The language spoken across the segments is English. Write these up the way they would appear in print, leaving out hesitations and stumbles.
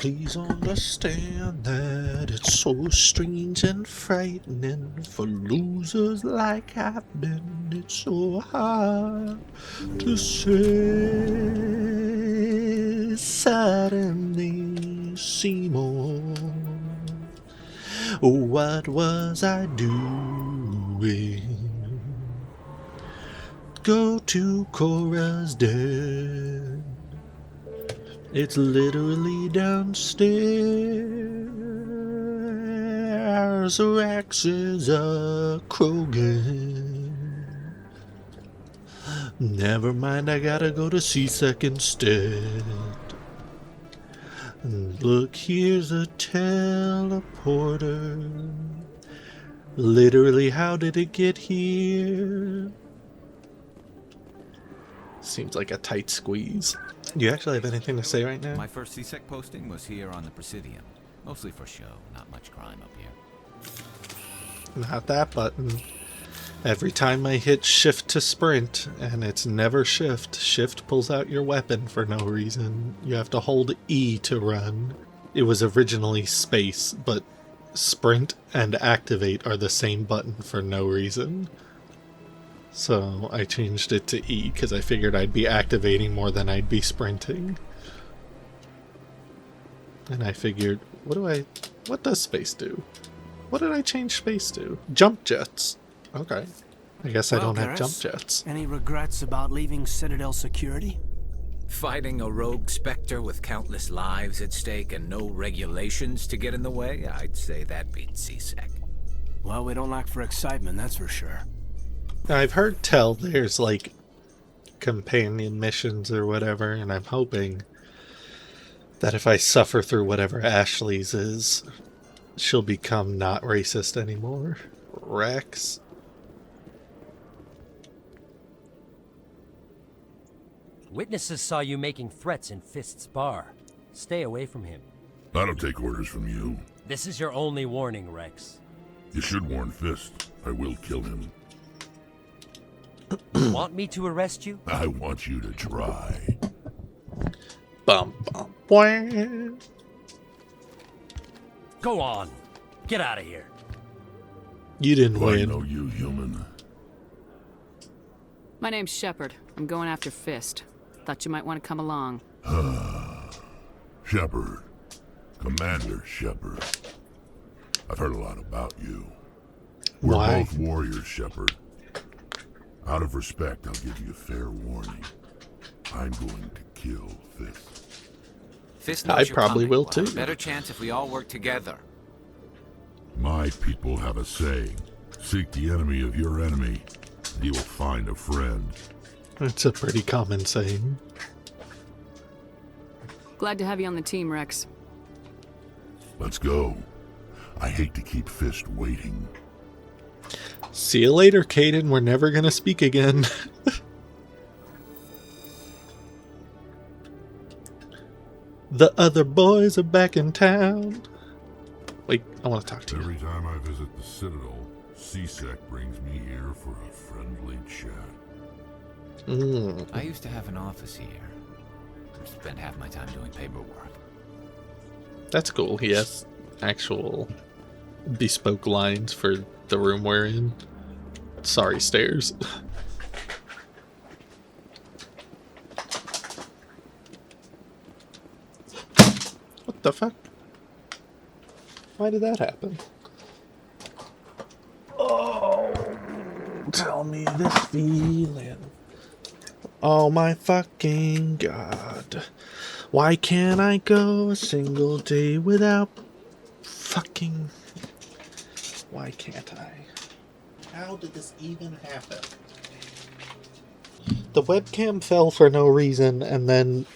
Please understand that it's so strange and frightening for losers like I've been. It's so hard to say. Suddenly, Seymour, what was I doing? Go to Cora's den. It's literally downstairs. Rex is a Krogan. Never mind, I gotta go to C-Sec instead. Look, here's a teleporter. Literally, how did it get here? Seems like a tight squeeze. Do you actually have anything to say right now? My first C-Sec posting was here on the Presidium. Mostly for show, not much crime up here. Not that button. Every time I hit shift to sprint, and it's never shift pulls out your weapon for no reason. You have to hold E to run. It was originally space, but sprint and activate are the same button for no reason. So I changed it to E because I figured I'd be activating more than I'd be sprinting. And I figured, what does space do? What did I change space to? Jump jets. Okay. I guess I don't have jump jets. Any regrets about leaving Citadel Security? Fighting a rogue Spectre with countless lives at stake and no regulations to get in the way, I'd say that beats C-Sec. Well, we don't lack for excitement, that's for sure. I've heard tell there's like companion missions or whatever, and I'm hoping that if I suffer through whatever Ashley's is, she'll become not racist anymore. Rex. Witnesses saw you making threats in Fist's bar. Stay away from him. I don't take orders from you. This is your only warning, Rex. You should warn Fist. I will kill him. Want me to arrest you? I want you to try. Bum bum. Bwah. Go on. Get out of here. You didn't I win. know you, human. My name's Shepard. I'm going after Fist. Thought you might want to come along. Shepard. Commander Shepard. I've heard a lot about you. We're Why? both warriors, Shepard. Out of respect, I'll give you a fair warning. I'm going to kill Fist. Fist I knows you're probably coming. will We'll have too. a better chance if we all work together. My people have a saying. Seek the enemy of your enemy, and you will find a friend. It's a pretty common saying. Glad to have you on the team, Rex. Let's go. I hate to keep Fist waiting. See you later, Caden. We're never gonna speak again. The other boys are back in town. Wait, I want to talk to you. Every time I visit the Citadel, C-Sec brings me here for a friendly chat. I used to have an office here. Spent half my time doing paperwork. That's cool. He has actual bespoke lines for the room we're in. Sorry, stairs. What the fuck? Why did that happen? Oh, tell me this feeling. Oh my fucking god. Why can't I go a single day without fucking... Why can't I? How did this even happen? The webcam fell for no reason, and then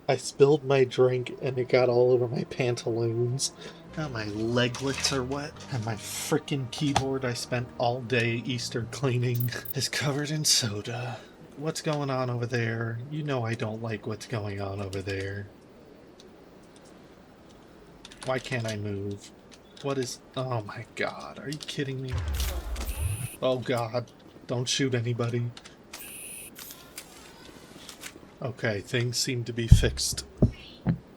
I spilled my drink and it got all over my pantaloons. Now my leglets are wet, and my freaking keyboard I spent all day Easter cleaning is covered in soda. What's going on over there? You know I don't like what's going on over there. Why can't I move? What is... Oh my god, are you kidding me? Oh god, don't shoot anybody. Okay, things seem to be fixed.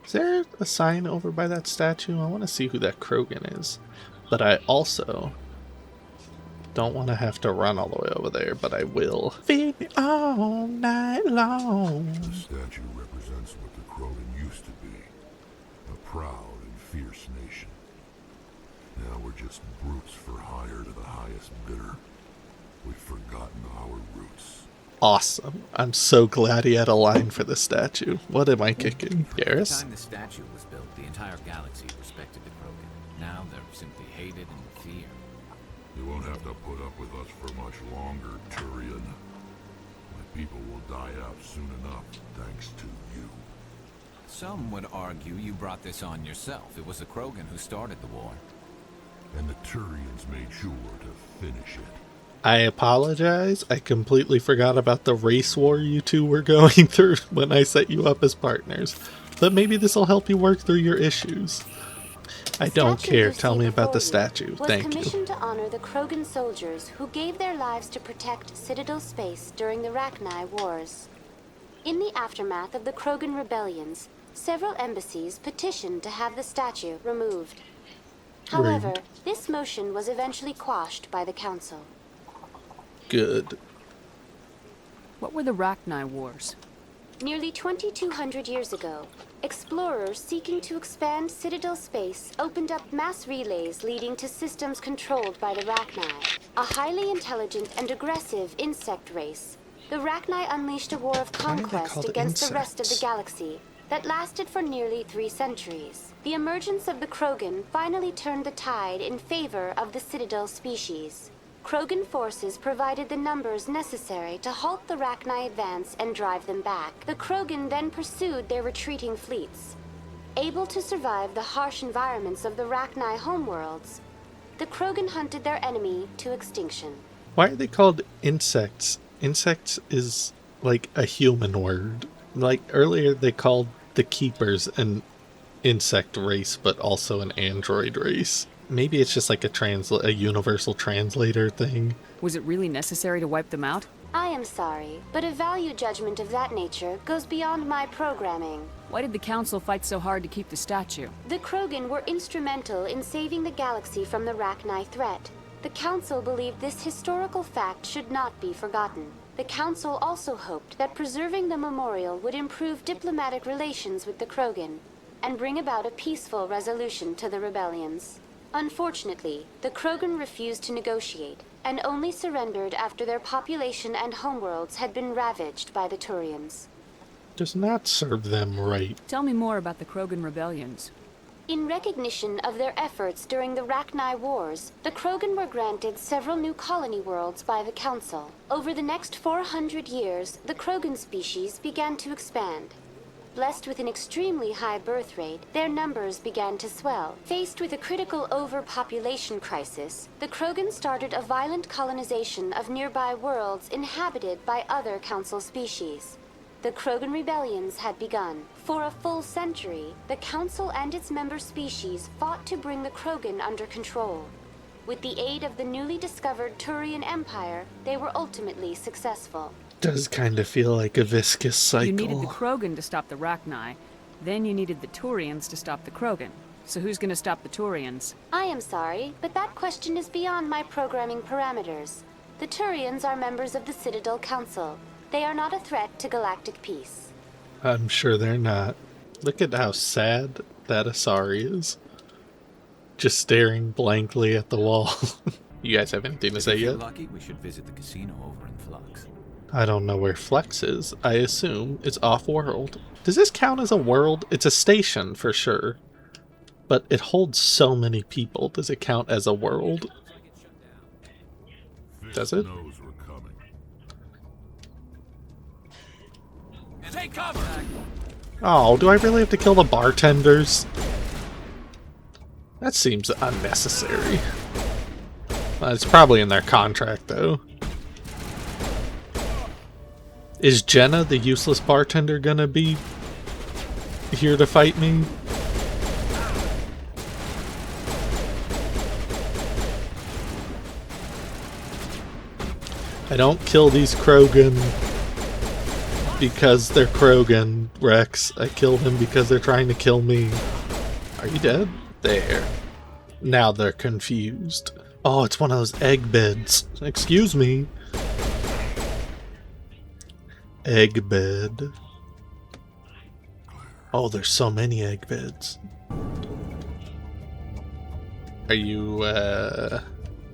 Is there a sign over by that statue? I want to see who that Krogan is. But I also don't want to have to run all the way over there, but I will. Feed me all night long. The statue represents what the Krogan used to be. A proud and fierce nation. Now we're just brutes for hire to the highest bidder. We've forgotten our roots. Awesome. I'm so glad he had a line for the statue. What am I kicking? At the Garrus? time the statue was built, the entire galaxy respected the Krogan. Now they're simply hated and feared. You won't have to put up with us for much longer, Turian. My people will die out soon enough, thanks to you. Some would argue you brought this on yourself. It was the Krogan who started the war. And the Turians made sure to finish it. I apologize. I completely forgot about the race war you two were going through when I set you up as partners. But maybe this will help you work through your issues. I don't care. Tell me about the statue. Thank was you. commissioned to honor the Krogan soldiers who gave their lives to protect Citadel space during the Rachni Wars. In the aftermath of the Krogan rebellions, several embassies petitioned to have the statue removed. However, this motion was eventually quashed by the Council. Good. What were the Rachni Wars? Nearly 2,200 years ago, explorers seeking to expand Citadel space opened up mass relays leading to systems controlled by the Rachni, a highly intelligent and aggressive insect race. The Rachni unleashed a war of are they conquest called against the rest of the insects? galaxy that lasted for nearly 3 centuries. The emergence of the Krogan finally turned the tide in favor of the Citadel species. Krogan forces provided the numbers necessary to halt the Rachni advance and drive them back. The Krogan then pursued their retreating fleets. Able to survive the harsh environments of the Rachni homeworlds, the Krogan hunted their enemy to extinction. Why are they called insects? Insects is like a human word. Like earlier they called the Keepers an insect race, but also an android race. Maybe it's just like a universal translator thing. Was it really necessary to wipe them out? I am sorry, but a value judgment of that nature goes beyond my programming. Why did the Council fight so hard to keep the statue? The Krogan were instrumental in saving the galaxy from the Rachni threat. The Council believed this historical fact should not be forgotten. The Council also hoped that preserving the memorial would improve diplomatic relations with the Krogan and bring about a peaceful resolution to the rebellions. Unfortunately, the Krogan refused to negotiate and only surrendered after their population and homeworlds had been ravaged by the Turians. Does not serve them right. Tell me more about the Krogan rebellions. In recognition of their efforts during the Rachni Wars, the Krogan were granted several new colony worlds by the Council. Over the next 400 years, the Krogan species began to expand. Blessed with an extremely high birth rate, their numbers began to swell. Faced with a critical overpopulation crisis, the Krogan started a violent colonization of nearby worlds inhabited by other Council species. The Krogan rebellions had begun. For a full century, the Council and its member species fought to bring the Krogan under control. With the aid of the newly discovered Turian Empire, they were ultimately successful. Does kind of feel like a viscous cycle. You needed the Krogan to stop the Rachni, then you needed the Turians to stop the Krogan. So who's gonna stop the Turians? I am sorry, but that question is beyond my programming parameters. The Turians are members of the Citadel Council. They are not a threat to galactic peace. I'm sure they're not. Look at how sad that Asari is. Just staring blankly at the wall. You guys have anything to say If you're yet? lucky, we should visit the casino over in Flux. I don't know where Flex is. I assume it's off-world. Does this count as a world? It's a station for sure. But it holds so many people. Does it count as a world? Does it? Knows we're coming. Take cover! Oh, do I really have to kill the bartenders? That seems unnecessary. It's probably in their contract, though. Is Jenna, the useless bartender, gonna be here to fight me? I don't kill these Krogan. because they're Krogan, Rex. I killed him because they're trying to kill me. Are you dead? There. Now they're confused. Oh, it's one of those egg beds. Excuse me. Egg bed. Oh, there's so many egg beds. Are you,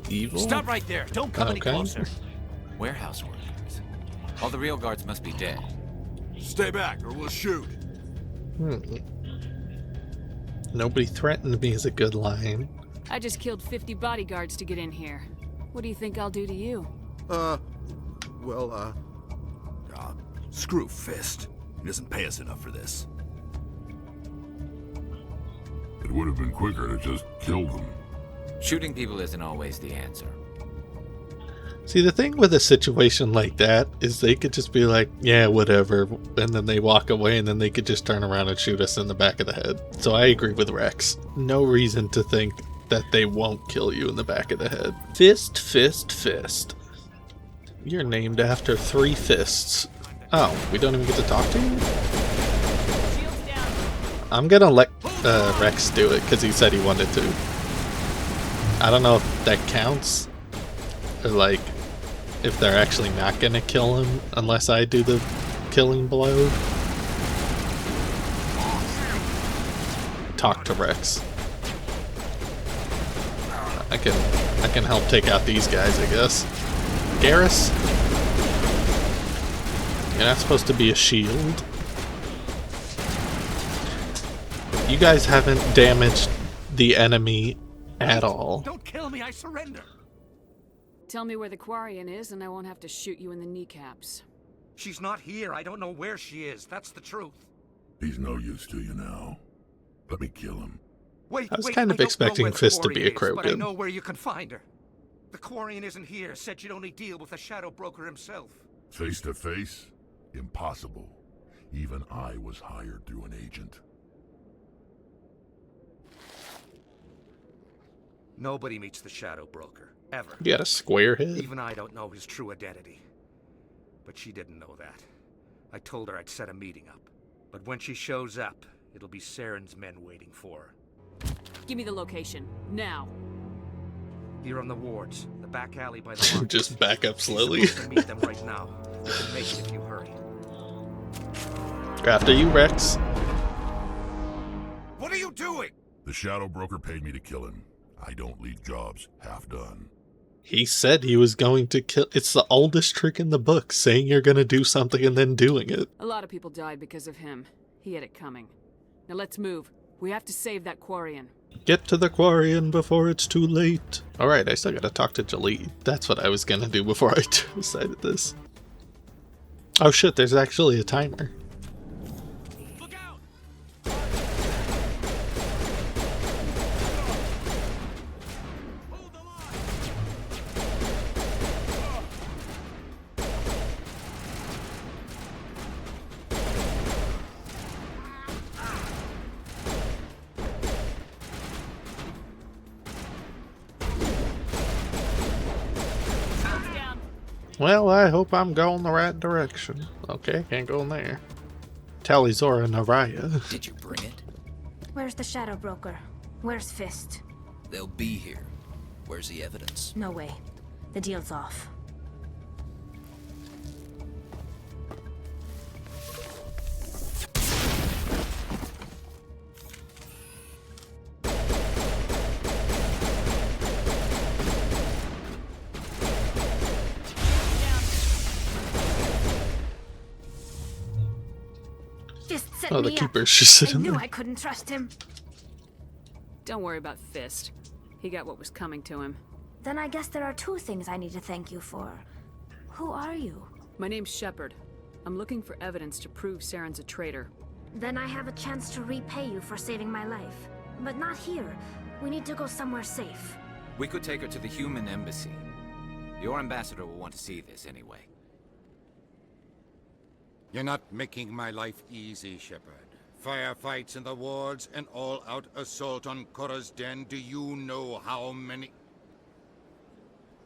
evil? Stop right there! Don't come any Okay. closer! Warehouse workers. All the real guards must be dead. Stay back or we'll shoot. Nobody threatened me is a good line. I just killed 50 bodyguards to get in here. What do you think I'll do to you? Screw Fist. He doesn't pay us enough for this. It would have been quicker to just kill them. Shooting people isn't always the answer. See, the thing with a situation like that is they could just be like, yeah, whatever, and then they walk away, and then they could just turn around and shoot us in the back of the head. So I agree with Rex. No reason to think that they won't kill you in the back of the head. Fist, fist, fist. You're named after 3 fists. Oh, we don't even get to talk to you? I'm gonna let Rex do it, because he said he wanted to. I don't know if that counts. Or, like, if they're actually not gonna kill him unless I do the killing blow. Talk to Rex. I can help take out these guys, I guess. Garrus? You're not supposed to be a shield. You guys haven't damaged the enemy at all. Don't kill me, I surrender. Tell me where the Quarian is and I won't have to shoot you in the kneecaps. She's not here. I don't know where she is. That's the truth. He's no use to you now. Let me kill him. Wait, I was wait, kind of don't know expecting where the Fist to be a Quarian is, but I Krogan. know where you can find her. The Quarian isn't here. Said you'd only deal with the Shadow Broker himself. Face to face? Impossible. Even I was hired through an agent. Nobody meets the Shadow Broker, ever. You got a square head? Even I don't know his true identity. But she didn't know that. I told her I'd set a meeting up. But when she shows up, it'll be Saren's men waiting for her. Give me the location, now. Here on the wards, the back alley by the market. Just back up She's slowly. supposed to meet them right now. You can make it if you hurry. After you, Rex. What are you doing? The Shadow Broker paid me to kill him. I don't leave jobs half done. He said he was going to kill. It's the oldest trick in the book, saying you're going to do something and then doing it. A lot of people died because of him. He had it coming. Now let's move. We have to save that Quarian. Get to the Quarian before it's too late. Alright, I still gotta talk to Jalee. That's what I was gonna do before I decided this. Oh shit, there's actually a timer. Look out! Hold the line! Well, I hope I'm going the right direction. Okay, can't go in there. Talizora Naraya. Did you bring it? Where's the Shadow Broker? Where's Fist? They'll be here. Where's the evidence? No way. The deal's off. Fist set Oh, the me up. keeper's just I sitting knew there. I couldn't trust him. Don't worry about Fist. He got what was coming to him. Then I guess there are 2 things I need to thank you for. Who are you? My name's Shepard. I'm looking for evidence to prove Saren's a traitor. Then I have a chance to repay you for saving my life. But not here. We need to go somewhere safe. We could take her to the human embassy. Your ambassador will want to see this anyway. You're not making my life easy, Shepard. Firefights in the wards, an all-out assault on Korra's den. Do you know how many...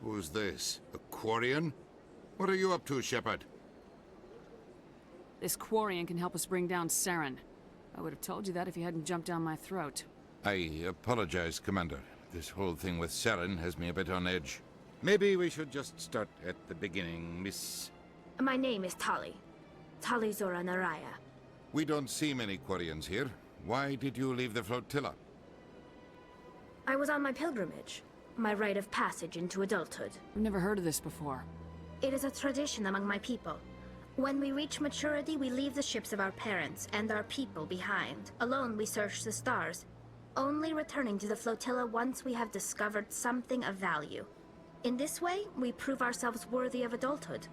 Who's this? A Quarian? What are you up to, Shepard? This Quarian can help us bring down Saren. I would have told you that if you hadn't jumped down my throat. I apologize, Commander. This whole thing with Saren has me a bit on edge. Maybe we should just start at the beginning, Miss... My name is Tali. Tali Zora Naraya. We don't see many Quarians here. Why did you leave the flotilla? I was on my pilgrimage. My rite of passage into adulthood. I've never heard of this before. It is a tradition among my people. When we reach maturity, we leave the ships of our parents and our people behind. Alone, we search the stars, only returning to the flotilla once we have discovered something of value. In this way, we prove ourselves worthy of adulthood.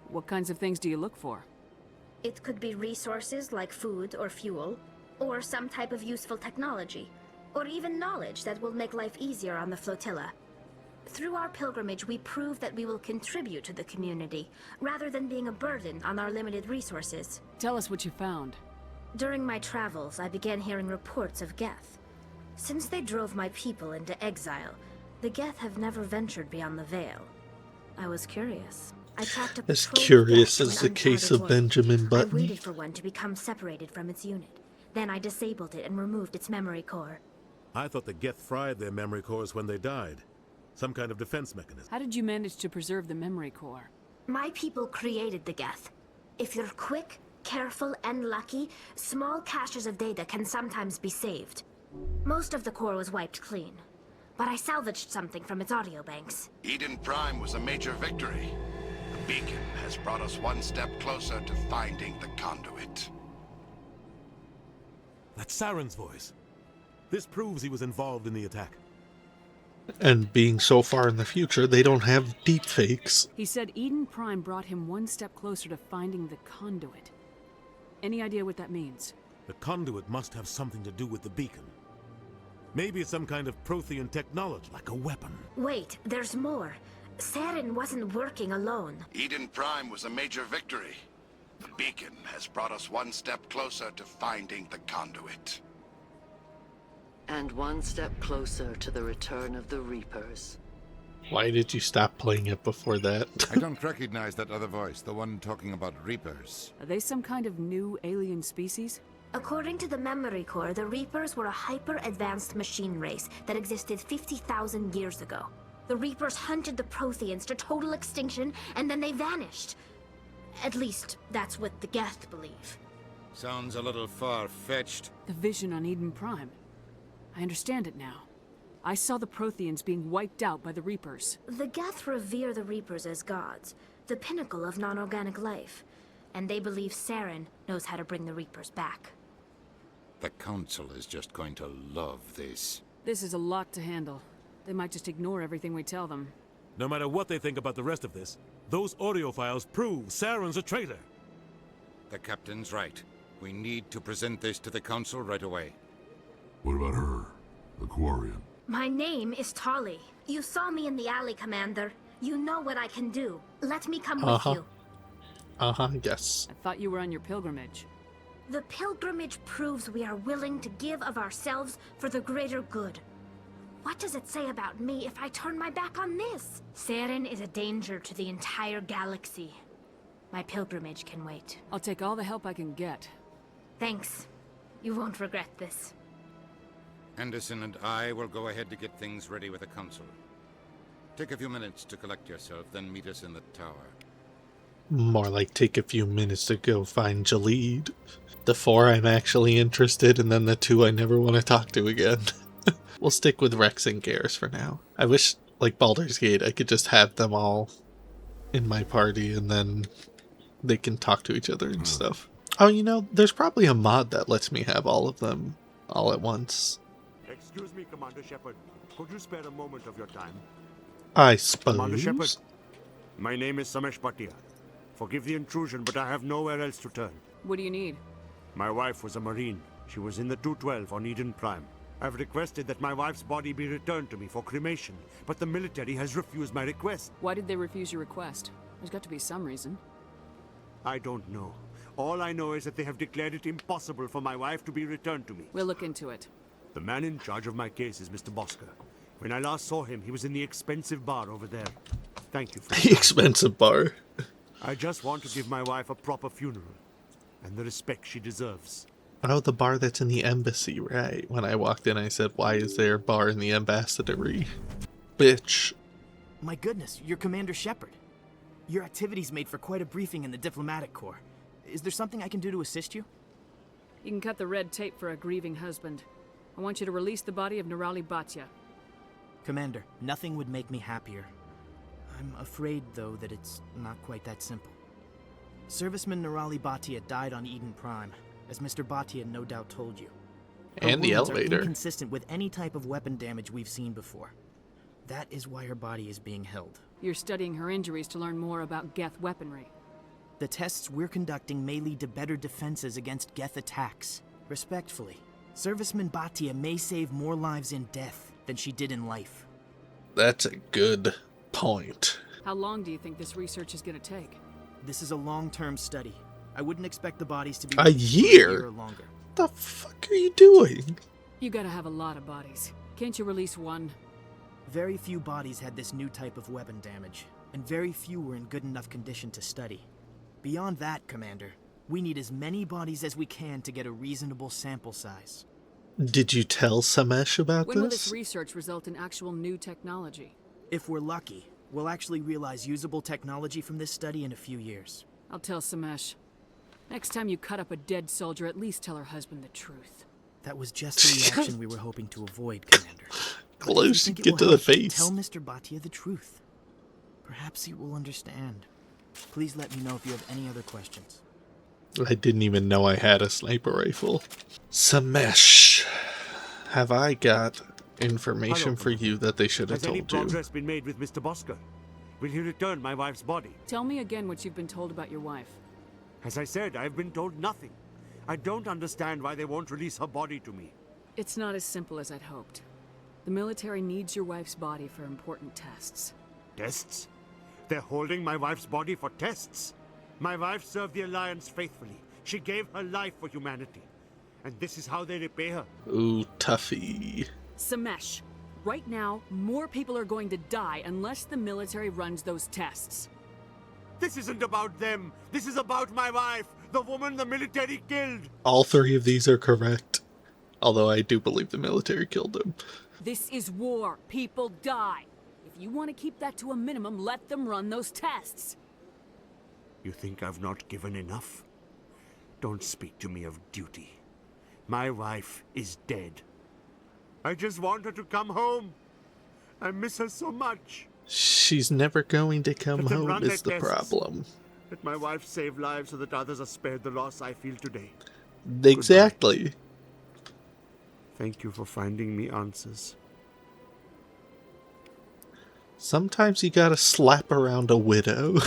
What kinds of things do you look for? It could be resources like food or fuel, or some type of useful technology, or even knowledge that will make life easier on the flotilla. Through our pilgrimage, we prove that we will contribute to the community, rather than being a burden on our limited resources. Tell us what you found. During my travels, I began hearing reports of Geth. Since they drove my people into exile, the Geth have never ventured beyond the Veil. I was curious. I tracked a As patrol of curious Geth as to the an case uncharted of void. Benjamin I Button. waited for one to become separated from its unit. Then I disabled it and removed its memory core. I thought the Geth fried their memory cores when they died. Some kind of defense mechanism. How did you manage to preserve the memory core? My people created the Geth. If you're quick, careful, and lucky, small caches of data can sometimes be saved. Most of the core was wiped clean, but I salvaged something from its audio banks. Eden Prime was a major victory. The beacon has brought us one step closer to finding the conduit. That's Saren's voice. This proves he was involved in the attack. And being so far in the future, they don't have deepfakes. He said Eden Prime brought him one step closer to finding the conduit. Any idea what that means? The conduit must have something to do with the beacon. Maybe it's some kind of Prothean technology, like a weapon. Wait, there's more. Saren wasn't working alone. Eden Prime was a major victory. The beacon has brought us one step closer to finding the conduit. And one step closer to the return of the Reapers. Why did you stop playing it before that? I don't recognize that other voice, the one talking about Reapers. Are they some kind of new alien species? According to the memory core, the Reapers were a hyper-advanced machine race that existed 50,000 years ago. The Reapers hunted the Protheans to total extinction, and then they vanished. At least, that's what the Geth believe. Sounds a little far-fetched. The vision on Eden Prime. I understand it now. I saw the Protheans being wiped out by the Reapers. The Geth revere the Reapers as gods, the pinnacle of non-organic life. And they believe Saren knows how to bring the Reapers back. The Council is just going to love this. This is a lot to handle. They might just ignore everything we tell them. No matter what they think about the rest of this, those audio files prove Saren's a traitor. The Captain's right. We need to present this to the Council right away. What about her? The Quarian? My name is Tali. You saw me in the alley, Commander. You know what I can do. Let me come with you. Yes. I thought you were on your pilgrimage. The pilgrimage proves we are willing to give of ourselves for the greater good. What does it say about me if I turn my back on this? Saren is a danger to the entire galaxy. My pilgrimage can wait. I'll take all the help I can get. Thanks. You won't regret this. Anderson and I will go ahead to get things ready with the Council. Take a few minutes to collect yourself, then meet us in the tower. More like take a few minutes to go find Jaleed. The 4 I'm actually interested, and then the 2 I never want to talk to again. We'll stick with Rex and Garrus for now. I wish, like Baldur's Gate, I could just have them all in my party, and then they can talk to each other and stuff. Oh, you know, there's probably a mod that lets me have all of them all at once. Excuse me, Commander Shepard. Could you spare a moment of your time? I suppose. Commander Shepard, my name is Samesh Bhatia. Forgive the intrusion, but I have nowhere else to turn. What do you need? My wife was a Marine. She was in the 212 on Eden Prime. I've requested that my wife's body be returned to me for cremation, but the military has refused my request. Why did they refuse your request? There's got to be some reason. I don't know. All I know is that they have declared it impossible for my wife to be returned to me. We'll look into it. The man in charge of my case is Mr. Bosker. When I last saw him, he was in the expensive bar over there. Thank you for the expensive bar. I just want to give my wife a proper funeral, and the respect she deserves. Oh, the bar that's in the embassy, right. When I walked in, I said, why is there a bar in the ambassadory? Bitch. My goodness, you're Commander Shepard. Your activities made for quite a briefing in the diplomatic corps. Is there something I can do to assist you? You can cut the red tape for a grieving husband. I want you to release the body of Nerali Bhatia. Commander, nothing would make me happier. I'm afraid, though, that it's not quite that simple. Serviceman Nerali Bhatia died on Eden Prime, as Mr. Bhatia no doubt told you. Her And the wounds elevator. are inconsistent with any type of weapon damage we've seen before. That is why her body is being held. You're studying her injuries to learn more about Geth weaponry. The tests we're conducting may lead to better defenses against Geth attacks. Respectfully, Serviceman Bhatia may save more lives in death than she did in life. That's a good point. How long do you think this research is going to take? This is a long-term study. I wouldn't expect the bodies to be A ready for year? or longer. What the fuck are you doing? You gotta have a lot of bodies. Can't you release one? Very few bodies had this new type of weapon damage, and very few were in good enough condition to study. Beyond that, Commander, we need as many bodies as we can to get a reasonable sample size. Did you tell Samesh about When will this? this research result in actual new technology? If we're lucky, we'll actually realize usable technology from this study in a few years. I'll tell Samesh. Next time you cut up a dead soldier, at least tell her husband the truth. That was just the reaction we were hoping to avoid, Commander. Close, Think it get will to the help face. Tell Mr. Bhatia the truth. Perhaps he will understand. Please let me know if you have any other questions. I didn't even know I had a sniper rifle. Samesh, have I got information for you that they should have Has any told you? progress been made with Mr. Bosker? Will he return my wife's body? Tell me again what you've been told about your wife. As I said, I've been told nothing. I don't understand why they won't release her body to me. It's not as simple as I'd hoped. The military needs your wife's body for important tests. Tests? They're holding my wife's body for tests? My wife served the Alliance faithfully. She gave her life for humanity. And this is how they repay her. Ooh, toughy. Samesh, right now, more people are going to die unless the military runs those tests. This isn't about them. This is about my wife, the woman the military killed. All three of these are correct. Although I do believe the military killed him. This is war. People die. If you want to keep that to a minimum, let them run those tests. You think I've not given enough? Don't speak to me of duty. My wife is dead. I just want her to come home. I miss her so much. She's never going to come Let them home run is the their tests. problem. Let my wife save lives so that others are spared the loss I feel today. Exactly. Thank you for finding me answers. Sometimes you gotta slap around a widow.